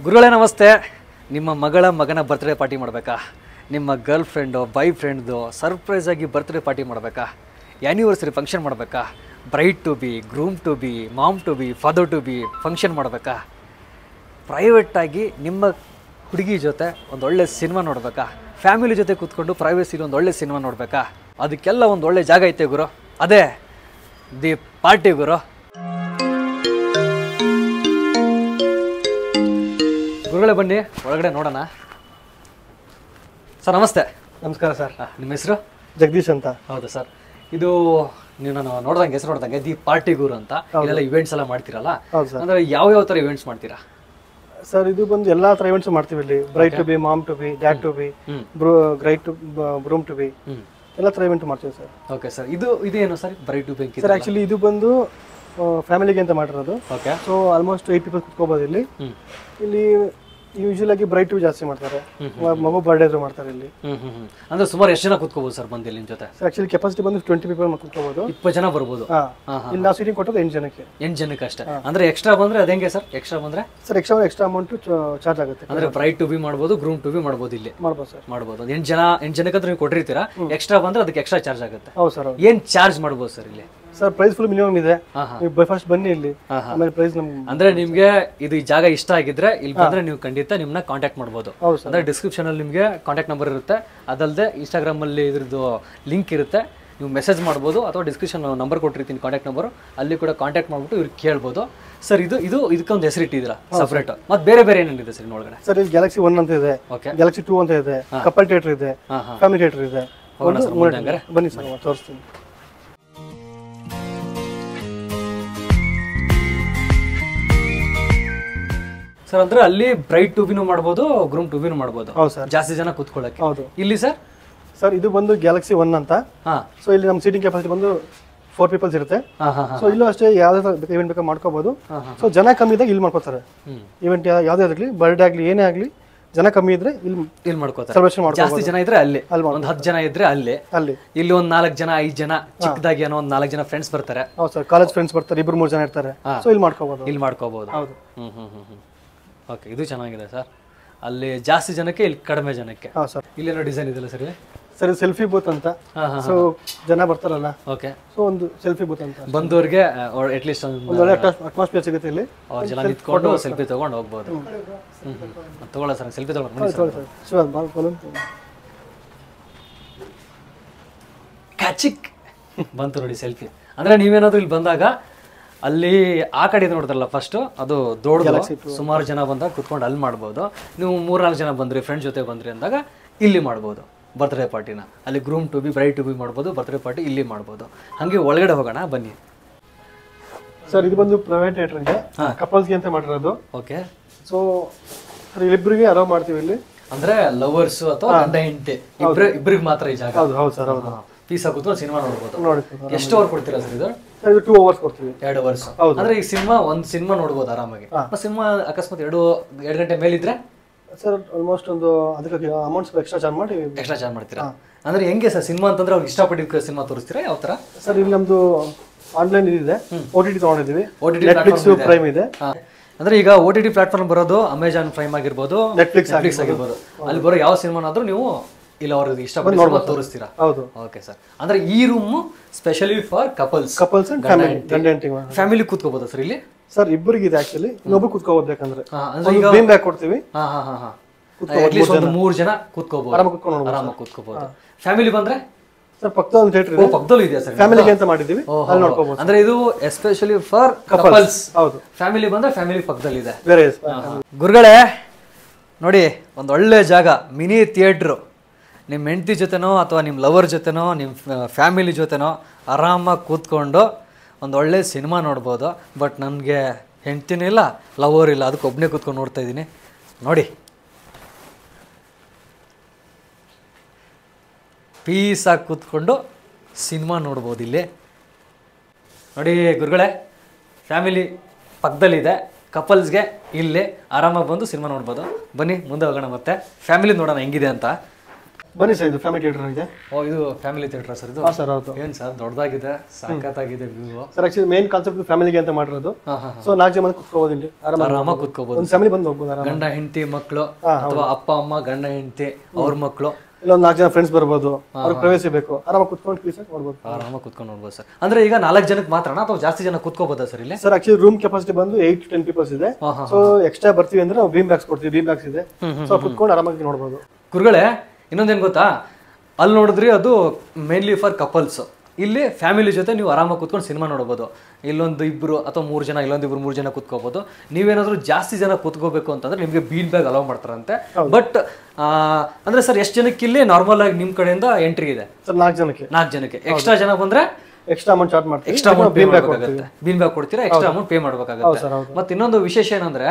ಗುರುಗಳೇ ನಮಸ್ತೆ. ನಿಮ್ಮ ಮಗಳ ಮಗನ ಬರ್ತ್ಡೇ ಪಾರ್ಟಿ ಮಾಡಬೇಕಾ? ನಿಮ್ಮ ಗರ್ಲ್ ಫ್ರೆಂಡು ಬಾಯ್ ಫ್ರೆಂಡ್ದು ಸರ್ಪ್ರೈಸಾಗಿ ಬರ್ತ್ಡೇ ಪಾರ್ಟಿ ಮಾಡಬೇಕಾ? ಆ್ಯನಿವರ್ಸರಿ ಫಂಕ್ಷನ್ ಮಾಡಬೇಕಾ? Bride to be, groom to be, mom to be, father to be function ಮಾಡಬೇಕಾ? ಪ್ರೈವೇಟಾಗಿ ನಿಮ್ಮ ಹುಡುಗಿ ಜೊತೆ ಒಂದು ಒಳ್ಳೆ ಸಿನಿಮಾ ನೋಡಬೇಕಾ? ಫ್ಯಾಮಿಲಿ ಜೊತೆ ಕೂತ್ಕೊಂಡು ಪ್ರೈವೇಸಿಲಿ ಒಂದು ಒಳ್ಳೆ ಸಿನಿಮಾ ನೋಡಬೇಕಾ? ಅದಕ್ಕೆಲ್ಲ ಒಂದು ಒಳ್ಳೆ ಜಾಗ ಐತೆ ಗುರು, ಅದೇ ದಿ ಪಾರ್ಟಿ ಗುರು. ಗುರುಗಳೇ ಬನ್ನಿ ಒಳಗಡೆ ನೋಡೋಣ. ಸರ್ ನಮಸ್ತೆ. ನಮಸ್ಕಾರ ಸರ್. ನಿಮ್ಮ ಹೆಸರು? ಜಗದೀಶ್ ಅಂತ. ಹೌದಾ ಸರ್. ಇದು ನೀವು ನಾನು ನೋಡ್ದಂಗೆ ಹೆಸರು ನೋಡ್ದಂಗೆ ದಿ ಪಾರ್ಟಿ ಗುರು ಅಂತ ಇಲ್ಲೆಲ್ಲ ಇವೆಂಟ್ಸ್ ಎಲ್ಲ ಮಾಡ್ತೀರಲ್ಲ, ಅಂದ್ರೆ ಯಾವ ಥರ ಇವೆಂಟ್ಸ್ ಮಾಡ್ತೀರಾ ಸರ್? ಇದು ಬಂದು ಎಲ್ಲಾ ತರ ಇವೆಂಟ್ಸ್ ಮಾಡ್ತೀವಿ ಇಲ್ಲಿ. Bride to be, mom to be, dad to be, bride to groom to be, ಎಲ್ಲ ತರ ಇವೆಂಟ್ ಮಾಡ್ತೀವಿ ಸರ್. Okay sir. ಇದೇನು sir bride to be? Sir actually ಇದು ಬಂದು ಫ್ಯಾಮಿಲಿಗೆ ಅಂತ ಮಾಡಿರೋದು. ಓಕೆ. ಸೊ ಆಲ್ಮೋಸ್ಟ್ 8 ಪೀಪಲ್ ಕುತ್ಕೋಬಹುದು ಇಲ್ಲಿ. ಇಲ್ಲಿ ಯೂಶುವಲ್ ಆಗಿ ಬ್ರೈಡ್ ಟು ಬಿ ಜಾಸ್ತಿ ಮಾಡ್ತಾರೆ, ಮಗು ಬರ್ಡೇ ಇದ್ರು ಮಾಡ್ತಾರೆ ಇಲ್ಲಿ. ಅಂದ್ರೆ ಸುಮಾರು ಎಷ್ಟು ಜನ ಕುತ್ಕೋಬಹುದು ಸರ್ ಬಂದು ಇಲ್ಲಿ ಜೊತೆ? ಆಕ್ಚುಲಿ ಕೆಪಾಸಿಟಿ ಬಂದು 20 ಪೀಪಲ್ ಕುತ್ಕೋಬಹುದು. 20 ಜನ ಬರ್ಬೋದು. ಇಲ್ಲಿ ನಾವು ಸೀಟಿಂಗ್ ಕೊಟ್ಟದ್ದು 8 ಜನಕ್ಕೆ. 8 ಜನಕ್ಕೆ ಅಷ್ಟೇ. ಅಂದ್ರೆ ಎಕ್ಸ್ಟ್ರಾ ಬಂದ್ರೆ ಅದೇಂಗೆ ಸರ್? ಎಕ್ಸ್ಟ್ರಾ ಬಂದ್ರೆ ಸರ್ ಎಕ್ಸ್ಟ್ರಾ ಅಮೌಂಟ್ ಚಾರ್ಜ್ ಆಗುತ್ತೆ. ಅಂದ್ರೆ ಬ್ರೈಡ್ ಟು ಬಿ ಮಾಡ್ಬೋದು, ಗ್ರೂಮ್ ಟು ಬಿ ಮಾಡ್ಬೋದು, ಇಲ್ಲಿ ಮಾಡ್ಬೋದು ಸರ್. ಮಾಡ್ಬೋದು. 8 ಜನಕ್ಕೆ ನೀವು ಕೊಟ್ಟಿರ್ತೀರಾ, ಎಕ್ಸ್ಟ್ರಾ ಬಂದ್ರೆ ಅದಕ್ಕೆ ಎಕ್ಸ್ಟ್ರಾ ಚಾರ್ಜ್ ಆಗುತ್ತೆ. ಹೌದು ಸರ್. ಏನ್ ಚಾರ್ಜ್ ಮಾಡ್ಬೋದು ಸರ್ ಇಲ್ಲಿ? ಸರ್ ಪ್ರೈಸ್ ಫುಲ್ ಮಿನಿಮಮ್ ಇದೆ. ನೀವು ಫಸ್ಟ್ ಬನ್ನಿ ಇಲ್ಲಿ, ಆಮೇಲೆ ಪ್ರೈಸ್ ನಮ್ಗೆ ಅಂದ್ರೆ ನಿಮ್ಗೆ ಇದು ಈ ಜಾಗ ಇಷ್ಟ ಆಗಿದ್ರೆ ಇಲ್ಲಿ ಬಂದ್ರೆ ನೀವು ಖಂಡಿತ ನಿಮ್ನ ಕಾಂಟ್ಯಾಕ್ಟ್ ಮಾಡಬಹುದು. ಅಂದ್ರೆ ಡಿಸ್ಕ್ರಿಪ್ಷನ್ ಅಲ್ಲಿ ನಿಮ್ಗೆ ಕಾಂಟ್ಯಾಕ್ಟ್ ನಂಬರ್ ಇರುತ್ತೆ, ಅದಲ್ಲದೆ ಇನ್ಸ್ಟಾಗ್ರಾಮ್ ಅಲ್ಲಿ ಇದ್ರದ್ದು ಲಿಂಕ್ ಇರುತ್ತೆ, ನೀವು ಮೆಸೇಜ್ ಮಾಡ್ಬೋದು ಅಥವಾ ಡಿಸ್ಕ್ರಿಪ್ಷನ್ ನಂಬರ್ ಕೊಟ್ಟಿರ್ತೀನಿ ಕಾಂಟ್ಯಾಕ್ಟ್ ನಂಬರ್, ಅಲ್ಲಿ ಕೂಡ ಕಾಂಟ್ಯಾಕ್ಟ್ ಮಾಡ್ಬಿಟ್ಟು ಇವ್ರಿಗೆ ಕೇಳ್ಬೋದು. ಸರ್ ಇದಕ್ಕೊಂದು ಹೆಸರು ಇಟ್ಟಿದ್ದೀರಾ ಸಪರೇಟ್? ಮತ್ತೆ ಬೇರೆ ಬೇರೆ ಏನೇನಿದೆ ಸರ್ ಒಳಗಡೆ? ಸರ್ ಇಲ್ಲಿ ಗ್ಯಾಲಕ್ಸಿ 1 ಅಂತ ಇದೆ, ಗ್ಯಾಲಕ್ಸಿ 2 ಅಂತ ಇದೆ, ಕಪಲ್ ಥಿಯೇಟರ್ ಇದೆ, ಫ್ಯಾಮಿಲಿ ಥಿಯೇಟರ್ ಇದೆ. ಬನ್ನಿ ಸರ್ ತೋರಿಸ್ತೀನಿ. ಸರ್ ಅಂದ್ರೆ ಅಲ್ಲಿ ಬ್ರೈಡ್ ಟು ಬಿನೂ ಮಾಡ್ಬೋದು, ಗ್ರೂಮ್ ಟು ಬಿನೂ ಮಾಡ್ಬೋದು. ಹೌದು ಸರ್. ಜಾಸ್ತಿ ಜನ ಕೂತ್ಕೊಳ್ಳಕ್ಕೆ. ಹೌದು. ಇಲ್ಲಿ ಸರ್? ಸರ್ ಇದು ಬಂದು ಗ್ಯಾಲಕ್ಸಿ 1 ಅಂತ. ಸೊ ಇಲ್ಲಿ ನಮ್ಮ ಸೀಟಿಂಗ್ ಕೆಪಾಸಿಟಿ ಬಂದು 4 ಪೀಪಲ್ಸ್ ಇರುತ್ತೆ. ಸೊ ಇಲ್ಲೂ ಅಷ್ಟೇ ಯಾವ್ದೇ ಇವೆಂಟ್ ಬೇಕಾ ಮಾಡ್ಕೋಬಹುದು. ಸೊ ಜನ ಕಮ್ಮಿ ಇದ್ದಾಗ ಇಲ್ಲಿ ಮಾಡ್ಕೋತಾರೆ. ಇವೆಂಟ್ ಯಾವ್ದೇ ಆಗಲಿ, ಬರ್ಡೇ ಆಗ್ಲಿ ಏನೇ ಆಗ್ಲಿ, ಜನ ಕಮ್ಮಿ ಇದ್ರೆ ಇಲ್ಲಿ ಮಾಡ್ಕೋತಾರೆ. ಸೆಲೆಬ್ರೇಷನ್ ಮಾಡ್ಕೋಬಹುದು. ಜಾಸ್ತಿ ಜನ ಇದ್ರೆ ಅಲ್ಲಿ, ಒಂದು 10 ಜನ ಇದ್ರೆ ಅಲ್ಲಿ, ಇಲ್ಲಿ ಒಂದು 4 ಜನ 5 ಜನ ಚಿಕ್ಕದಾಗಿ ಏನೋ ಒಂದು 4 ಜನ ಫ್ರೆಂಡ್ಸ್ ಬರ್ತಾರೆ. ಹೌದು ಸರ್. ಕಾಲೇಜ್ ಫ್ರೆಂಡ್ಸ್ ಬರ್ತಾರೆ, 2-3 ಜನ ಇರ್ತಾರೆ. ಸೊ ಇಲ್ಲಿ ಮಾಡ್ಕೋಬಹುದು. ಇಲ್ಲಿ ಮಾಡ್ಕೋಬಹುದು. ಹೌದು. ಓಕೆ, ಇದು ಚೆನ್ನಾಗಿದೆ ಸರ್. ಅಲ್ಲಿ ಜಾಸ್ತಿ ಜನಕ್ಕೆ, ಇಲ್ಲಿ ಕಡಿಮೆ ಜನಕ್ಕೆ. ಹಾಂ ಸರ್. ಇಲ್ಲೇನೋ ಡಿಸೈನ್ ಇದೆಯಲ್ಲ ಸರ್? ಸರ್ ಸೆಲ್ಫಿ ಬೂತ್ ಅಂತ. ಸೊ ಜನ ಬರ್ತಾರಲ್ಲ, ಓಕೆ. ಸೊ ಒಂದು ಸೆಲ್ಫಿ ಬೂತ್ ಅಂತ ಬಂದವ್ರಿಗೆ ಅಟ್ಲೀಸ್ಟ್ ಒಂದು ಒಳ್ಳೆ ಅಟ್ಮಾಸ್ಫಿಯರ್ ಸಿಗುತ್ತೆ ಇಲ್ಲಿ. ಅವ್ರ ಜನ ನಿಂತ್ಕೊಂಡು ಸೆಲ್ಫಿ ತಗೊಂಡು ಹೋಗ್ಬೋದು. ತಗೊಳ್ಳ ಸರ್, ಸೆಲ್ಫಿ ತಗೊಂಡು ಕ್ಯಾಚಿಕ್ ಬಂತು ನೋಡಿ ಸೆಲ್ಫಿ. ಅಂದ್ರೆ ನೀವೇನಾದ್ರು ಇಲ್ಲಿ ಬಂದಾಗ ಅಲ್ಲಿ ಆ ಕಡೆ ನೋಡಿದ್ರಲ್ಲ ಫಸ್ಟ್, ಅದು ದೊಡ್ಡ ಸುಮಾರು ಜನ ಬಂದಾಗ ಕುತ್ಕೊಂಡು ಅಲ್ಲಿ ಮಾಡ್ಬೋದು. ನೀವು 3-4 ಜನ ಬಂದ್ರಿ, ಫ್ರೆಂಡ್ಸ್ ಜೊತೆ ಬಂದ್ರಿ ಅಂದಾಗ ಇಲ್ಲಿ ಮಾಡ್ಬೋದು ಬರ್ತ್ಡೇ ಪಾರ್ಟಿನ. ಅಲ್ಲಿ groom to be, bride to be ಮಾಡ್ಬೋದು, ಬರ್ತ್ಡೇ ಪಾರ್ಟಿ ಇಲ್ಲಿ ಮಾಡ್ಬೋದು. ಹಾಗೆ ಒಳಗಡೆ ಹೋಗೋಣ ಬನ್ನಿ ಸರ್. ಇದು ಬಂದು ಪ್ರೈವೇಟ್ ಥಿಯೇಟರ್ ಇದೆ, ಕಪಲ್ಸ್ಗೆ ಅಂತ ಮಾಡಿರೋದು. ಓಕೆ. ಸೊ ಇಬ್ಬರಿಗೆ ಅಲೋ ಮಾಡ್ತೀವಿ ಇಲ್ಲಿ. ಅಂದ್ರೆ ಲವರ್ಸ್ ಅಥವಾ ಗಂಡ ಹೆಂಡತಿ ಇಬ್ಬರಿಗೆ ಮಾತ್ರ ಈ ಜಾಗ? ಹೌದು ಹೌದು ಸರ್. ಹೌದು. ಪೀಸ್ ಕೂತ್ಕೊಂಡು ಸಿನಿಮಾ ನೋಡ್ಬೋದು. ನೋಡಿ. ಎಷ್ಟು ಅವರ್ ಕೊಡ್ತೀರಾ ಸರ್ ಇದು? 2 ಅವರ್ಸ್ ಕೊಡ್ತೀವಿ. 2 ಅವರ್ಸ್. ಅಂದ್ರೆ ಈ ಒಂದು ಸಿನಿಮಾ ನೋಡ್ಬೋದು ಆರಾಮಾಗಿ. ಸಿನಿಮಾ ಅಕಸ್ಮಾತ್ 2 ಗಂಟೆ ಮೇಲಿದ್ರೆ ಸರ್ ಆಲ್ಮೋಸ್ಟ್ ಒಂದು ಅದಕ್ಕೆ ಅಮೌಂಟ್ಸ್ ಎಕ್ಸ್ಟ್ರಾ ಚಾರ್ಜ್ ಮಾಡ್ತೀರಾ? ಅಂದ್ರೆ ಹೆಂಗೆ ಸರ್ ಸಿನಿಮಾ ಅಂತಂದ್ರೆ ಅವ್ರಿಗೆ ಇಷ್ಟಪಟ್ಟಿದ್ದ ಸಿನಿಮಾ ತೋರಿಸ್ತೀರಾ? ಯಾವ ತರ ಸರ್? ಇಲ್ಲಿ ನಮ್ದು ಆನ್ಲೈನ್ ಇದೆ, OTT ತಗೊಂಡಿದ್ದೀವಿ, ನೆಟ್ಫ್ಲಿಕ್ಸ್ ಪ್ರೈಮ್ ಇದೆ. ಅಂದ್ರೆ ಈಗ OTT ಪ್ಲಾಟ್ಫಾರ್ಮ್ ಬರೋದು ಅಮೆಜಾನ್ ಪ್ರೈಮ್ ಆಗಿರ್ಬೋದು, ನೆಟ್ಫ್ಲಿಕ್ಸ್ ಆಗಿರ್ಬೋದು. ಅಲ್ಲಿ ಬರೋ ಯಾವ ಸಿನಿಮಾನಾದ್ರೂ ನೀವು ಇಲ್ಲ ಅವ್ರಿಗೆ ಇಷ್ಟಪಟ್ಟು ತೋರಿಸ್ತೀರಾ? ಹೌದು. Okay sir. ಅಂದ್ರೆ ಈ room specially for couples and family ಕೂತ್ಕೋಬಹುದು ಸರ್ ಇಲ್ಲಿ? ಸರ್ ಇಬ್ಬರಿಗೆ ಇದೆ ಆಕ್ಚುಲಿ, ಇನ್ನೊಬ್ರು ಕೂತ್ಕೋಬಹುದು. ಬೇಕಂದ್ರೆ ಬೇನ್ ಬ್ಯಾಗ್ ಕೊಡ್ತೀವಿ. ಅಟ್ಲೀಸ್ಟ್ ಒಂದು 3 ಜನ ಕೂತ್ಕೋಬಹುದು, ಆರಾಮಾಗಿ ಕೂತ್ಕೋಬಹುದು. ಫ್ಯಾಮಿಲಿ ಬಂದ್ರೆ ಸರ್ ಪಕ್ಕದಲ್ಲಿ ಥಿಯೇಟರ್ ಇದೆ, ಪಕ್ಕದಲ್ಲೂ ಇದೆ ಸರ್. ಫ್ಯಾಮಿಲಿಗೆ ಅಂತ ಮಾಡಿದೀವಿ, ಅಲ್ಲಿ ನೋಡ್ಕೋಬಹುದು. ಅಂದ್ರೆ ಇದು ಎಸ್ಪೆಷಲಿ ಫಾರ್ ಕಪಲ್ಸ್. ಹೌದು. ಫ್ಯಾಮಿಲಿ ಬಂದ್ರೆ ಫ್ಯಾಮಿಲಿ ಪಕ್ಕದಲ್ಲಿ ಇದೆ. ಬೇರೆ ಗುರುಗಳೇ ನೋಡಿ, ಒಂದು ಒಳ್ಳೆ ಜಾಗ, ಮಿನಿ ಥಿಯೇಟ್ರು. ನಿಮ್ಮ ಹೆಂಡತಿ ಜೊತೆನೋ ಅಥವಾ ನಿಮ್ಮ ಲವರ್ ಜೊತೆನೋ ನಿಮ್ಮ ಫ್ಯಾಮಿಲಿ ಜೊತೆನೋ ಆರಾಮಾಗಿ ಕೂತ್ಕೊಂಡು ಒಂದು ಒಳ್ಳೆ ಸಿನಿಮಾ ನೋಡ್ಬೋದು. ಬಟ್ ನನಗೆ ಹೆಂಡ್ತಿನೂ ಇಲ್ಲ, ಲವರ್ ಇಲ್ಲ, ಅದಕ್ಕೆ ಒಬ್ಬನೇ ಕೂತ್ಕೊಂಡು ನೋಡ್ತಾ ಇದ್ದೀನಿ ನೋಡಿ. ಪೀಸಾಗಿ ಕೂತ್ಕೊಂಡು ಸಿನಿಮಾ ನೋಡ್ಬೋದು ಇಲ್ಲಿ ನೋಡಿ. ಗುರುಗಳೇ, ಫ್ಯಾಮಿಲಿ ಪಕ್ಕದಲ್ಲಿದೆ, ಕಪಲ್ಸ್ಗೆ ಇಲ್ಲಿ ಆರಾಮಾಗಿ ಬಂದು ಸಿನಿಮಾ ನೋಡ್ಬೋದು. ಬನ್ನಿ ಮುಂದೆ ಹೋಗೋಣ, ಮತ್ತೆ ಫ್ಯಾಮಿಲಿ ನೋಡೋಣ ಹೆಂಗಿದೆ ಅಂತ. ಬನ್ನಿ ಸರ್, ಇದು ಫ್ಯಾಮಿಲಿ ಥಿಯೇಟರ್ ಇದೆ. ಓ, ಇದು ಫ್ಯಾಮಿಲಿ ಥಿಯೇಟರ್ ಸರ್ ಇದು? ಹಾಂ ಸರ್, ಹೌದು. ಏನು ಸರ್ ದೊಡ್ಡದಾಗಿದೆ, ಸಖತ್ತಾಗಿದೆ view. Sir actually main concept ಫ್ಯಾಮಿಲಿಗೆ ಅಂತ ಮಾಡಿರೋದು. ಸೊ 4 ಜನ ಕುತ್ಕೋಬೋದು ಇಲ್ಲಿ, ಆರಾಮಾಗಿ ಕುತ್ಕೋಬಹುದು. ಒಂದು ಫ್ಯಾಮಿಲಿ ಬಂದು ಹೋಗ್ಬೋದು ಆರಾಮ. ಗಂಡ ಹೆಂಡತಿ ಮಕ್ಕಳು ಅಥವಾ ಅಪ್ಪ ಅಮ್ಮ ಗಂಡ ಹೆಂಡತಿ ಅವ್ರ ಮಕ್ಕಳು, ಇಲ್ಲ ಒಂದು 4 ಜನ ಫ್ರೆಂಡ್ಸ್ ಬರ್ಬೋದು, ಅವ್ರಿಗೆ ಪ್ರವೇಶ ಬೇಕು, ಆರಾಮಾಗಿ ಕುತ್ಕೊಂಡು ಪೀಸ್ ಮಾಡ್ಬೋದು. ಆರಾಮಾಗಿ ಕುತ್ಕೊಂಡು ನೋಡ್ಬೋದು ಸರ್. ಅಂದ್ರೆ ಈಗ 4 ಜನಕ್ಕೆ ಮಾತ್ರ ಅಥವಾ ಜಾಸ್ತಿ ಜನ ಕುತ್ಕೋಬೋದಾ ಸರ್ ಇಲ್ಲಿ? ಸರ್ ಆಕ್ಚುಲಿ ರೂಮ್ ಕೆಪಾಸಿಟಿ ಬಂದು 8 to 10 ಪೀಪಲ್ಸ್ ಇದೆ. ಸೊ ಎಕ್ಸ್ಟ್ರಾ ಬರ್ತೀವಿ ಅಂದ್ರೆ ನಾವು ಬೀಮ್ ಬ್ಯಾಗ್ಸ್ ಕೊಡ್ತೀವಿ, ಬೀಮ್ ಬ್ಯಾಗ್ಸ್ ಇದೆ. ಸೊ ಕುತ್ಕೊಂಡು ಆರಾಮಾಗಿ ನೋಡ್ಬೋದು. ಗುರುಗಳೇ, ಇನ್ನೊಂದೇನು ಗೊತ್ತಾ, ಅಲ್ಲಿ ನೋಡಿದ್ರಿ ಅದು ಮೇನ್ಲಿ ಫಾರ್ ಕಪಲ್ಸ್. ಇಲ್ಲಿ ಫ್ಯಾಮಿಲಿ ಜೊತೆ ನೀವು ಆರಾಮಾಗಿ ಕುತ್ಕೊಂಡು ಸಿನಿಮಾ ನೋಡ್ಬೋದು. ಇಲ್ಲೊಂದು 2 ಅಥವಾ 3 ಜನ, ಇಲ್ಲೊಂದು 2-3 ಜನ ಕುತ್ಕೋಬಹುದು. ನೀವೇನಾದ್ರೂ ಜಾಸ್ತಿ ಜನ ಕುತ್ಕೋಬೇಕು ಅಂತಂದ್ರೆ ನಿಮಗೆ ಬೀನ್ ಬ್ಯಾಗ್ ಅಲೌ ಮಾಡ್ತಾರಂತೆ. ಬಟ್ ಅಂದ್ರೆ ಸರ್ ಎಷ್ಟು ಜನಕ್ಕೆ ಇಲ್ಲಿ ನಾರ್ಮಲ್ ಆಗಿ ನಿಮ್ ಕಡೆಯಿಂದ ಎಂಟ್ರಿ ಇದೆ? ಸರ್ 4 ಜನಕ್ಕೆ. ಎಕ್ಸ್ಟ್ರಾ ಜನ ಬಂದ್ರೆ ಎಕ್ಸ್ಟ್ರಾ ಅಮೌಂಟ್ ಚಾರ್ಜ್ ಮಾಡ್ತೀವಿ. ಎಕ್ಸ್ಟ್ರಾ ಅಮೌಂಟ್ ಪೇ ಮಾಡಬೇಕಾಗುತ್ತೆ. ಬೀನ್ ಬ್ಯಾಗ್ ಕೊಡ್ತೀರಾ, ಎಕ್ಸ್ಟ್ರಾ ಅಮೌಂಟ್ ಪೇ ಮಾಡಬೇಕಾಗುತ್ತೆ. ಮತ್ತೆ ಇನ್ನೊಂದು ವಿಶೇಷ ಏನಂದ್ರೆ,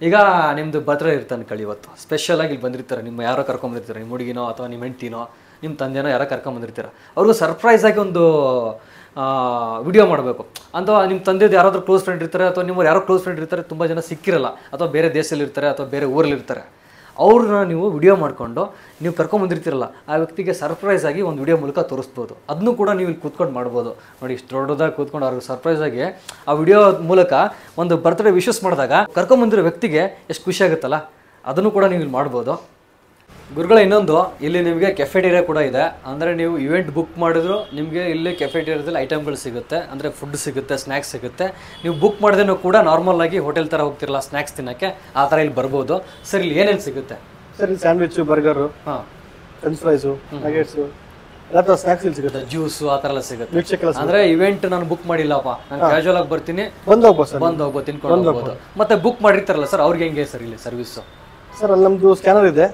ಈಗ ನಿಮ್ದು ಬರ್ತ್ಡೇ ಇರ್ತಾನೆ ಕಳಿ ಇವತ್ತು, ಸ್ಪೆಷಲ್ ಆಗಿ ಇಲ್ಲಿ ಬಂದಿರ್ತಾರೆ, ನಿಮ್ಮ ಯಾರೋ ಕರ್ಕೊಂಡ್ಬಂದಿರ್ತಾರೆ, ನಿಮ್ಮ ಹುಡುಗಿನೋ ಅಥವಾ ನಿಮ್ಮ ಹೆಂಡ್ತಿನೋ ನಿಮ್ಮ ತಂದೆನೋ ಯಾರೋ ಕರ್ಕೊಂಡ್ಬಂದಿರ್ತೀರ, ಅವ್ರಿಗೂ ಸರ್ಪ್ರೈಸ್ ಆಗಿ ಒಂದು ವಿಡಿಯೋ ಮಾಡಬೇಕು ಅಂತ. ನಿಮ್ಮ ತಂದೆದು ಯಾರಾದ್ರೂ ಕ್ಲೋಸ್ ಫ್ರೆಂಡ್ ಇರ್ತಾರೆ ಅಥವಾ ನಿಮ್ಮ ಯಾರೋ ಕ್ಲೋಸ್ ಫ್ರೆಂಡ್ ಇರ್ತಾರೆ, ತುಂಬ ಜನ ಸಿಕ್ಕಿರಲ್ಲ ಅಥವಾ ಬೇರೆ ದೇಶದಲ್ಲಿ ಇರ್ತಾರೆ ಅಥವಾ ಬೇರೆ ಊರಲ್ಲಿ ಇರ್ತಾರೆ, ಅವ್ರನ್ನ ನೀವು ವಿಡಿಯೋ ಮಾಡಿಕೊಂಡು ನೀವು ಕರ್ಕೊಂಬಂದಿರ್ತೀರಲ್ಲ, ಆ ವ್ಯಕ್ತಿಗೆ ಸರ್ಪ್ರೈಸ್ ಆಗಿ ಒಂದು ವಿಡಿಯೋ ಮೂಲಕ ತೋರಿಸ್ಬೋದು. ಅದನ್ನು ಕೂಡ ನೀವು ಇಲ್ಲಿ ಕೂತ್ಕೊಂಡು ಮಾಡ್ಬೋದು. ನೋಡಿ, ಇಷ್ಟು ದೊಡ್ಡದಾಗಿ ಕೂತ್ಕೊಂಡು ಅವ್ರಿಗೆ ಸರ್ಪ್ರೈಸ್ ಆಗಿ ಆ ವಿಡಿಯೋ ಮೂಲಕ ಒಂದು ಬರ್ತ್ಡೇ ವಿಶಸ್ ಮಾಡಿದಾಗ ಕರ್ಕೊಂಬಂದಿರೋ ವ್ಯಕ್ತಿಗೆ ಎಷ್ಟು ಖುಷಿ ಆಗುತ್ತಲ್ಲ, ಅದನ್ನು ಕೂಡ ನೀವು ಇಲ್ಲಿ ಮಾಡ್ಬೋದು. ಗುರುಗಳ ಇನ್ನೊಂದು, ಇಲ್ಲಿ ನಿಮಗೆ ಕೆಫೆಟೇರಿಯಾ ಕೂಡ ಇದೆ. ಅಂದರೆ ನೀವು ಇವೆಂಟ್ ಬುಕ್ ಮಾಡಿದ್ರು ನಿಮಗೆ ಇಲ್ಲಿ ಕೆಫೆಟೇರಿಯಾದಲ್ಲಿ ಐಟಮ್ಗಳು ಸಿಗುತ್ತೆ, ಅಂದರೆ ಫುಡ್ ಸಿಗುತ್ತೆ, ಸ್ನ್ಯಾಕ್ಸ್ ಸಿಗುತ್ತೆ. ನೀವು ಬುಕ್ ಮಾಡಿದ್ರೂ ಕೂಡ ನಾರ್ಮಲ್ ಆಗಿ ಹೋಟೆಲ್ ಥರ ಹೋಗ್ತಿರಲ್ಲ ಸ್ನ್ಯಾಕ್ಸ್ ತಿನ್ನೋಕ್ಕೆ, ಆ ಥರ ಇಲ್ಲಿ ಬರ್ಬೋದು. ಸರ್ ಇಲ್ಲಿ ಏನೇನು ಸಿಗುತ್ತೆ? ಸರ್ ಇಲ್ಲಿ ಸ್ಯಾಂಡ್ವಿಚ್, ಬರ್ಗರು, ಫ್ರೆಂಚ್ ಫ್ರೈಸು, ನಗೆಟ್ಸು, ಎಲ್ಲ ಥರ ಸ್ನ್ಯಾಕ್ಸ್ ಇಲ್ಲಿ ಸಿಗುತ್ತೆ. ಜ್ಯೂಸು ಆ ಥರ ಎಲ್ಲ ಸಿಗುತ್ತೆ. ಮಿಲ್ಕ್ ಶೇಕ್ ಎಲ್ಲ ಅಂದರೆ ಇವೆಂಟ್ ನಾನು ಬುಕ್ ಮಾಡಿಲ್ಲಪ್ಪ, ನಾನು ಕ್ಯಾಶುವಲ್ ಆಗಿ ಬರ್ತೀನಿ, ಬಂದು ಹೋಗ್ಬೋದು, ತಿನ್ಕೊಂಡು ಹೋಗ್ಬೋದು. ಮತ್ತೆ ಬುಕ್ ಮಾಡಿರ್ತಾರಲ್ಲ ಸರ್, ಅವ್ರಿಗೆ ಹೆಂಗೆ ಸರ್ ಇಲ್ಲಿ ಸರ್ವಿಸು? ಸರ್ ಅಲ್ಲಿ ನಮ್ದು ಸ್ಕ್ಯಾನರ್ ಇದೆ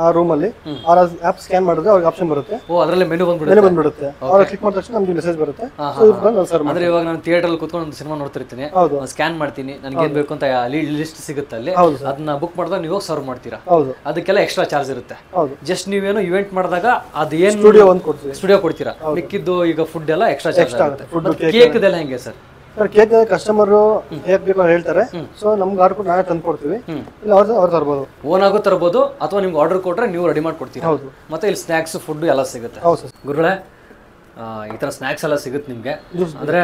ಆ ರೂಮಲ್ಲಿ, ಆ ಆ್ಯಪ್ ಸ್ಕ್ಯಾನ್ ಮಾಡಿದ್ರೆ ಅವ್ರಿಗೆ ಆಪ್ಷನ್ ಬರುತ್ತೆ. ಓ, ಅದರಲ್ಲಿ ಮೆನು ಬಂದ್ಬಿಡುತ್ತೆ. ಅವ್ರು ಕ್ಲಿಕ್ ಮಾಡಿದ ತಕ್ಷಣ ನಮ್ಗೆ ಮೆಸೇಜ್ ಬರುತ್ತೆ. ಅಂದ್ರೆ ಇವಾಗ ನಾನು ಥಿಯೇಟರ್ ಕುತ್ಕೊಂಡು ಒಂದು ಸಿನಿಮಾ ನೋಡ್ತಿರ್ತೀನಿ, ಸ್ಕ್ಯಾನ್ ಮಾಡ್ತೀನಿ, ನನಗೆ ಏನ್ ಬೇಕು ಅಂತ ಲಿಸ್ಟ್ ಸಿಗುತ್ತೆ ಅಲ್ಲಿ, ಅದನ್ನ ಬುಕ್ ಮಾಡಿದಾಗ ನೀವು ಸರ್ವ್ ಮಾಡ್ತೀರಾ. ಅದಕ್ಕೆಲ್ಲ ಎಕ್ಸ್ಟ್ರಾ ಚಾರ್ಜ್ ಇರುತ್ತೆ. ಜಸ್ಟ್ ನೀವೇನು ಇವೆಂಟ್ ಮಾಡಿದಾಗ ಅದೇನು ಸ್ಟುಡಿಯೋ ಕೊಡ್ತೀರಾ, ಮಿಕ್ಕಿದ್ದು ಈಗ ಫುಡ್ ಎಲ್ಲ ಎಕ್ಸ್ಟ್ರಾ ಚಾರ್ಜ್ ಆಗುತ್ತೆ. ಕೇಕ್ ಇದೆಲ್ಲ ಹೆಂಗೆ ಸರ್? ಸರ್ ಕೇಕ್ ಕಸ್ಟಮರ್ ಹೇಗ್ ಬೇಕು ಹೇಳ್ತಾರೆ, ಸೊ ನಮ್ಗೆ ಆರ್ಡರ್ ಕೊಟ್ಟು ನಾವೇ ತಂದು ಕೊಡ್ತೀವಿ, ಇಲ್ಲ ಅವ್ರು ತರ್ಬೋದು, ಓನ್ ಆಗೋ ತರ್ಬೋದು, ಅಥವಾ ನಿಮ್ಗೆ ಆರ್ಡರ್ ಕೊಟ್ರೆ ನೀವು ರೆಡಿ ಮಾಡ್ಕೊಡ್ತೀರಾ. ಹೌದು. ಮತ್ತೆ ಇಲ್ಲಿ ಸ್ನ್ಯಾಕ್ಸ್ ಫುಡ್ ಎಲ್ಲ ಸಿಗುತ್ತೆ. ಗುರುಗಳೇ, ಈ ಥರ ಸ್ನ್ಯಾಕ್ಸ್ ಎಲ್ಲ ಸಿಗುತ್ತೆ ನಿಮಗೆ. ಅಂದರೆ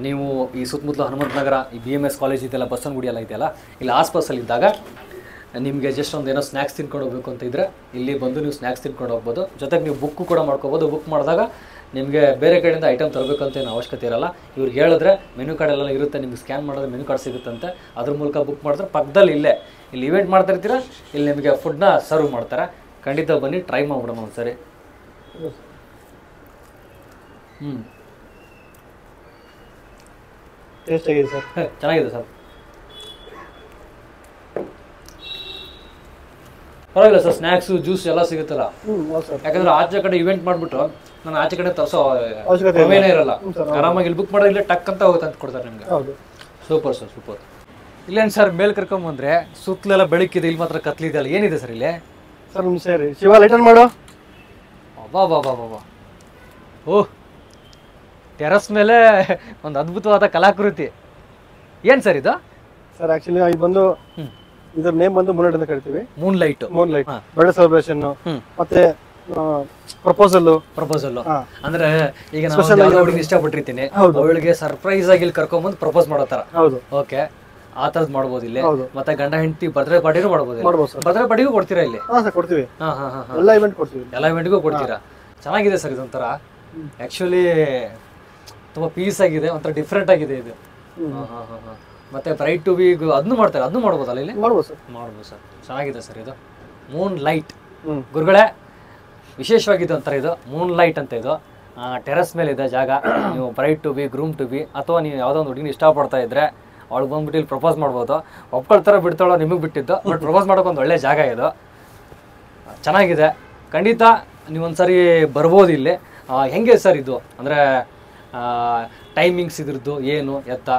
ನೀವು ಈ ಸುತ್ತಮುತ್ತಲು ಹನುಮಂತ ನಗರ, ಈ BMS ಕಾಲೇಜ್ ಇದೆಯಲ್ಲ, ಬಸವನಗುಡಿ ಎಲ್ಲ ಇದೆಯಲ್ಲ, ಇಲ್ಲಿ ಆಸ್ಪಾಸಲ್ಲಿ ಇದ್ದಾಗ ನಿಮಗೆ ಜಸ್ಟ್ ಒಂದು ಏನೋ ಸ್ನ್ಯಾಕ್ಸ್ ತಿನ್ಕೊಂಡು ಹೋಗ್ಬೇಕು ಅಂತ ಇದ್ದರೆ ಇಲ್ಲಿ ಬಂದು ನೀವು ಸ್ನ್ಯಾಕ್ಸ್ ತಿನ್ಕೊಂಡು ಹೋಗ್ಬೋದು. ಜೊತೆಗೆ ನೀವು ಬುಕ್ಕು ಕೂಡ ಮಾಡ್ಕೋಬೋದು. ಬುಕ್ ಮಾಡಿದಾಗ ನಿಮಗೆ ಬೇರೆ ಕಡೆಯಿಂದ ಐಟಮ್ ತರಬೇಕಂತ ಏನು ಅವಶ್ಯಕತೆ ಇರಲ್ಲ. ಇವ್ರಿಗೆ ಹೇಳಿದ್ರೆ ಮೆನು ಕಾರ್ಡ್ ಎಲ್ಲ ಇರುತ್ತೆ, ನಿಮ್ಗೆ ಸ್ಕ್ಯಾನ್ ಮಾಡಿದ್ರೆ ಮೆನು ಕಾರ್ಡ್ ಸಿಗುತ್ತಂತೆ, ಅದ್ರ ಮೂಲಕ ಬುಕ್ ಮಾಡಿದ್ರೆ ಪಕ್ಕದಲ್ಲಿ ಇಲ್ಲಿ ಇವೆಂಟ್ ಮಾಡ್ತಾ ಇರ್ತೀರ, ಇಲ್ಲಿ ನಿಮಗೆ ಫುಡ್ನ ಸರ್ವ್ ಮಾಡ್ತಾರೆ. ಖಂಡಿತ ಬನ್ನಿ, ಟ್ರೈ ಮಾಡ್ಬಿಡೋಣ ಒಂದ್ಸರಿ. ಟೇಸ್ಟ್ ಆಗಿದೆ ಸರ್, ಚೆನ್ನಾಗಿದೆ ಸರ್, ಪರವಾಗಿಲ್ಲ ಸರ್. ಸ್ನ್ಯಾಕ್ಸು ಜ್ಯೂಸ್ ಎಲ್ಲ ಸಿಗುತ್ತಲ್ಲ, ಯಾಕಂದ್ರೆ ಆಚೆ ಕಡೆ ಇವೆಂಟ್ ಮಾಡಿಬಿಟ್ಟು ನಾನು ಆಚೆ ಕಡೆ ತರಿಸೋ ಅವಶ್ಯಕತೆ ಇರಲ್ಲ. ಆರಾಮಾಗಿ ಇಲ್ಲಿ ಬುಕ್ ಮಾಡೋದಿಲ್ಲ, ಟಕ್ ಅಂತ ಹೋಗುತ್ತೆ ಅಂತ ಕೊಡ್ತಾರೆ ನಿಮಗೆ. Super sir, super. ಇಲ್ಲೇನು ಸರ್ ಮೇಲ್ ಕರ್ಕೊಂಬಂದ್ರೆ ಸುತ್ತಲೆಲ್ಲ ಬೆಳಕಿದೆ, ಇಲ್ಲಿ ಮಾತ್ರ ಕತ್ಲಿದೆ ಅಲ್ಲ, ಏನಿದೆ ಸರ್ ಇಲ್ಲಿ? ಸರ್ ಸರಿ ಶಿವ ಲೈಟನ್ ಮಾಡು. ಬಾ ಓಹ್, ಟೆರಸ್ ಮೇಲೆ ಒಂದು ಅದ್ಭುತವಾದ ಕಲಾಕೃತಿ. ಏನು ಸರ್ ಇದು? ಸರ್ ಆಕ್ಚುಲಿ ಇದು ಬಂದು ಇದ್ರ ನೇಮ್ ಬಂದು ಮೂನ್ ಲೈಟ್ ಅಂತ ಕರಿತೀವಿ. ಮೂನ್ ಲೈಟ್ ಬರ್ಡೇ ಸೆಲೆಬ್ರೇಷನ್ ಮತ್ತೆ ಪ್ರಪೋಸಲ್ ಅಂದ್ರೆ ಈಗ ನಾನು ಇಷ್ಟಪಟ್ಟಿರ್ತೀನಿ, ಅವಳಿಗೆ ಸರ್ಪ್ರೈಸ್ ಆಗಿ ಇಲ್ಲಿ ಕರ್ಕೊಂಡ್ಬಂದು ಪ್ರಪೋಸ್ ಮಾಡೋ ತರ. ಓಕೆ, ಆ ತರದ್ ಮಾಡ್ಬೋದು ಇಲ್ಲಿ. ಮತ್ತೆ ಗಂಡ ಹೆಂಡತಿ ಬರ್ತ್ಡೇ ಪಾರ್ಟಿನೂ ಮಾಡ್ಬೋದು. ಬರ್ತ್ಡೇ ಪಾರ್ಟಿಗೂ ಕೊಡ್ತೀರಾ ಇಲ್ಲಿ? ಕೊಡ್ತೀವಿ, ಎಲ್ಲ ಇವೆಂಟ್ಗೂ ಕೊಡ್ತೀರಾ. ಚೆನ್ನಾಗಿದೆ ಸರ್ ಇದೊಂಥರ. ಆಕ್ಚುಲಿ ತುಂಬಾ ಪೀಸ್ ಆಗಿದೆ, ಒಂಥರ ಡಿಫ್ರೆಂಟ್ ಆಗಿದೆ ಇದು. ಮತ್ತೆ ಬ್ರೈಟ್ ಟು ಬಿ ಅದನ್ನು ಮಾಡ್ತಾರೆ, ಅದನ್ನು ಮಾಡ್ಬೋದಲ್ಲ ಇಲ್ಲಿ? ಮಾಡ್ಬೋದು ಸರ್, ಚೆನ್ನಾಗಿದೆ ಸರ್ ಇದು. ಮೂನ್ ಲೈಟ್ ಗುರುಗಳೇ, ವಿಶೇಷವಾಗಿದೆ ಒಂಥರ ಇದು. ಮೂನ್ ಲೈಟ್ ಅಂತ ಇದು ಟೆರಸ್ ಮೇಲೆ ಇದೆ ಜಾಗ. ನೀವು bride to be, groom to be, ಅಥವಾ ನೀವು ಯಾವುದೋ ಒಂದು ಹುಡುಗಿನ ಇಷ್ಟಪಡ್ತಾ ಇದ್ರೆ ಅವಳಿಗೆ ಬಂದ್ಬಿಟ್ಟು ಇಲ್ಲಿ ಪ್ರಪೋಸ್ ಮಾಡ್ಬೋದು. ಒಪ್ಕೊಳ್ತಾರ ಬಿಡ್ತಾಳೋ ನಿಮಗೆ ಬಿಟ್ಟಿದ್ದು, ಬಟ್ ಪ್ರಪೋಸ್ ಮಾಡೋಕೆ ಒಂದು ಒಳ್ಳೆ ಜಾಗ ಇದು. ಚೆನ್ನಾಗಿದೆ, ಖಂಡಿತ ನೀವೊಂದ್ಸರಿ ಬರ್ಬೋದು ಇಲ್ಲಿ. ಹೆಂಗೆ ಸರ್ ಇದು ಅಂದರೆ ಟೈಮಿಂಗ್ಸ್ ಇದ್ರದ್ದು ಏನು ಎತ್ತ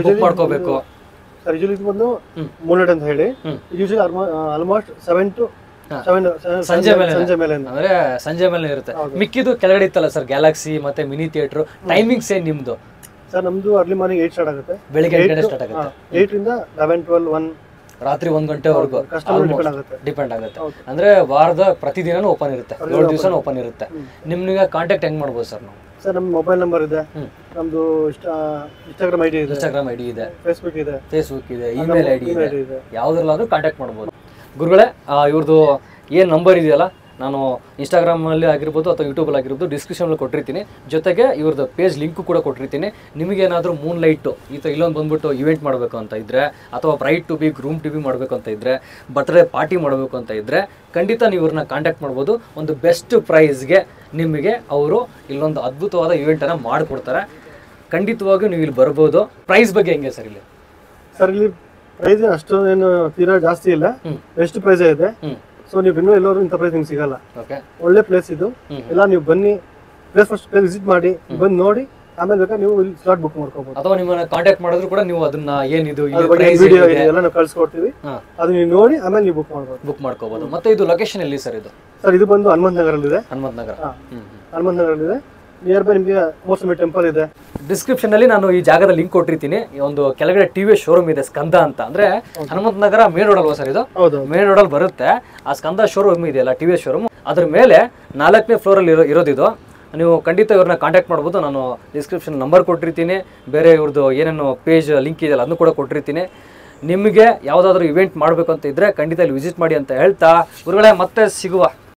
ಬುಕ್ ಮಾಡ್ಕೋಬೇಕು? ಸರ್ ಯೂಶಲಿ ಇದು ಬಂದು ಮೂನ್ ಲೈಟ್ ಅಂತ ಹೇಳಿ ಯೂಶಲಿ ಆಲ್ಮೋಸ್ಟ್ 7 to 7 ಸಂಜೆ ಮೇಲೆ ಅಂದ್ರೆ ಸಂಜೆ ಮೇಲೆ ಇರುತ್ತೆ. ಮಿಕ್ಕಿದು ಕೆಳಗಡೆ ಇತ್ತಲ್ಲ ಸರ್, ಗ್ಯಾಲಕ್ಸಿ ಮತ್ತೆ ಮಿನಿ ಥಿಯೇಟರ್, ಟೈಮಿಂಗ್ಸ್ ಏನ್ ನಿಮ್ದು? ಸರ್ ನಮ್ದು ಅರ್ಲಿ ಮಾರ್ನಿಂಗ್ 8 ಸ್ಟಾರ್ಟ್ ಆಗುತ್ತೆ, ಬೆಳಿಗ್ಗೆ 8 ಗಂಟೆ ಸ್ಟಾರ್ಟ್ ಆಗುತ್ತೆ. 8 ರಿಂದ 11, 12, 1 ರಾತ್ರಿ 1 ಗಂಟೆವರೆಗೂ ಡಿಪೆಂಡ್ ಆಗುತ್ತೆ. ಅಂದ್ರೆ ವಾರದ ಪ್ರತಿದಿನನೂ ಓಪನ್ ಇರುತ್ತೆ, 7 ದಿವಸನೂ ಓಪನ್ ಇರುತ್ತೆ. ನಿಮ್ಗೆ ಕಾಂಟ್ಯಾಕ್ಟ್ ಹೆಂಗ್ ಮಾಡ್ಬೋದು ಸರ್ ನಾವು? ಸರ್ ನಮ್ಮ ಮೊಬೈಲ್ ನಂಬರ್ ಇದೆ, ನಮ್ದು ಇನ್ಸ್ಟಾಗ್ರಾಮ್ ಐಡಿ ಇದೆ, ಫೇಸ್ಬುಕ್ ಇದೆ, ಇಮೇಲ್ ಐಡಿ ಇದೆ, ಯಾವ್ದ್ರಲ್ಲಾದ್ರೂ ಕಾಂಟ್ಯಾಕ್ಟ್ ಮಾಡ್ಬೋದು. ಗುರುಗಳೇ, ಇವ್ರದ್ದು ಏನು ನಂಬರ್ ಇದೆಯಲ್ಲ, ನಾನು ಇನ್ಸ್ಟಾಗ್ರಾಮಲ್ಲಿ ಆಗಿರ್ಬೋದು ಅಥವಾ ಯೂಟ್ಯೂಬಲ್ಲಿ ಆಗಿರ್ಬೋದು ಡಿಸ್ಕ್ರಿಪ್ಷನಲ್ಲಿ ಕೊಟ್ಟಿರ್ತೀನಿ. ಜೊತೆಗೆ ಇವ್ರದ್ದು ಪೇಜ್ ಲಿಂಕು ಕೂಡ ಕೊಟ್ಟಿರ್ತೀನಿ. ನಿಮಗೇನಾದರೂ ಮೂನ್ ಲೈಟು ಈ ಥರ ಇಲ್ಲೊಂದು ಬಂದ್ಬಿಟ್ಟು ಇವೆಂಟ್ ಮಾಡಬೇಕು ಅಂತ ಇದ್ದರೆ, ಅಥವಾ bride to be groom to be ಮಾಡಬೇಕು ಅಂತ ಇದ್ದರೆ, ಬರ್ತ್ಡೇ ಪಾರ್ಟಿ ಮಾಡಬೇಕು ಅಂತ ಇದ್ದರೆ, ಖಂಡಿತ ನೀವು ಇವ್ರನ್ನ ಕಾಂಟ್ಯಾಕ್ಟ್ ಮಾಡ್ಬೋದು. ಒಂದು ಬೆಸ್ಟ್ ಪ್ರೈಸ್ಗೆ ನಿಮಗೆ ಅವರು ಇಲ್ಲೊಂದು ಅದ್ಭುತವಾದ ಇವೆಂಟನ್ನು ಮಾಡಿಕೊಡ್ತಾರೆ. ಖಂಡಿತವಾಗಿಯೂ ನೀವು ಇಲ್ಲಿ ಬರ್ಬೋದು. ಪ್ರೈಸ್ ಬಗ್ಗೆ ಹೆಂಗೆ ಸರ್ ಇಲ್ಲಿ? ಸರ್ ಇಲ್ಲಿ ಪ್ರೈಸ್ ಅಷ್ಟೊಂದೇನು ತೀರಾ ಜಾಸ್ತಿ ಇಲ್ಲ, ಬೆಸ್ಟ್ ಪ್ರೈಸ್ ಇದೆ. ಸೊ ನೀವು ಇನ್ನೂ ಎಲ್ಲರೂ ಇಂಥ ಪ್ರೈಸ್ ನಿಮ್ಗೆ ಸಿಗಲ್ಲ. ಒಳ್ಳೆ ಪ್ಲೇಸ್ ಇದು. ಎಲ್ಲ ನೀವು ಬನ್ನಿ, ಫಸ್ಟ್ ಪ್ಲೇಸ್ ವಿಸಿಟ್ ಮಾಡಿ, ಬಂದು ನೋಡಿ, ಆಮೇಲೆ ಬೇಕಾದ್ರೆ ನೀವು ಇಲ್ಲಿ ಸ್ಲಾಟ್ ಬುಕ್ ಮಾಡ್ಕೋಬಹುದು. ಅಥವಾ ನಿಮ್ಮನ್ನ ಕಾಂಟ್ಯಾಕ್ಟ್ ಮಾಡಿದ್ರು ಕೂಡ ನೀವು ಅದನ್ನ ಏನಿದು ವಿಡಿಯೋ ಎಲ್ಲ ನಾವು ಕಳ್ಸಿಕೊಡ್ತೀವಿ, ಅದು ನೀವು ನೋಡಿ ಆಮೇಲೆ ನೀವು ಬುಕ್ ಮಾಡ್ಕೋಬಹುದು. ಮತ್ತೆ ಇದು ಲೊಕೇಶನ್ ಎಲ್ಲಿ ಸರ್ ಇದು? ಸರ್ ಇದು ಬಂದು ಹನುಮಂತ ನಗರಲ್ಲಿದೆ. ಹನುಮಂತ ನಗರಲ್ಲಿದೆ. ನಿಯರ್ ಬೈ ನಿಮಗೆ ಕೋಸ್ಮಿ ಟೆಂಪಲ್ ಇದೆ. ಡಿಸ್ಕ್ರಿಪ್ಷನ್ ಅಲ್ಲಿ ನಾನು ಈ ಜಾಗದ ಲಿಂಕ್ ಕೊಟ್ಟಿರ್ತೀನಿ. ಒಂದು ಕೆಳಗಡೆ ಟಿವಿ ಶೋರೂಮ್ ಇದೆ, ಸ್ಕಂದ ಅಂತ. ಅಂದ್ರೆ ಹನುಮಂತ ನಗರ ಮೇನ್ ರೋಡ್ ಅಲ್ವಾ ಸರ್ ಇದು? ಮೇನ್ ರೋಡ್ ಅಲ್ಲಿ ಬರುತ್ತೆ. ಆ ಸ್ಕಂದ ಶೋರೂಮ್ ಇದೆಯಲ್ಲ, ಟಿವಿ ಶೋರೂಮ್, ಅದ್ರ ಮೇಲೆ 4ನೇ ಫ್ಲೋರ್ ಅಲ್ಲಿ ಇರೋದಿದು. ನೀವು ಖಂಡಿತ ಇವ್ರನ್ನ ಕಾಂಟ್ಯಾಕ್ಟ್ ಮಾಡ್ಬೋದು. ನಾನು ಡಿಸ್ಕ್ರಿಪ್ಷನ್ ನಂಬರ್ ಕೊಟ್ಟಿರ್ತೀನಿ, ಬೇರೆ ಇವ್ರದ್ದು ಏನೇನು ಪೇಜ್ ಲಿಂಕ್ ಇದೆಯಲ್ಲ ಅದನ್ನು ಕೂಡ ಕೊಟ್ಟಿರ್ತೀನಿ. ನಿಮಗೆ ಯಾವುದಾದ್ರೂ ಇವೆಂಟ್ ಮಾಡಬೇಕು ಅಂತ ಇದ್ರೆ ಖಂಡಿತ ಇಲ್ಲಿ ವಿಸಿಟ್ ಮಾಡಿ ಅಂತ ಹೇಳ್ತಾ, ಗುರುಗಳೇ ಮತ್ತೆ ಸಿಗುವ.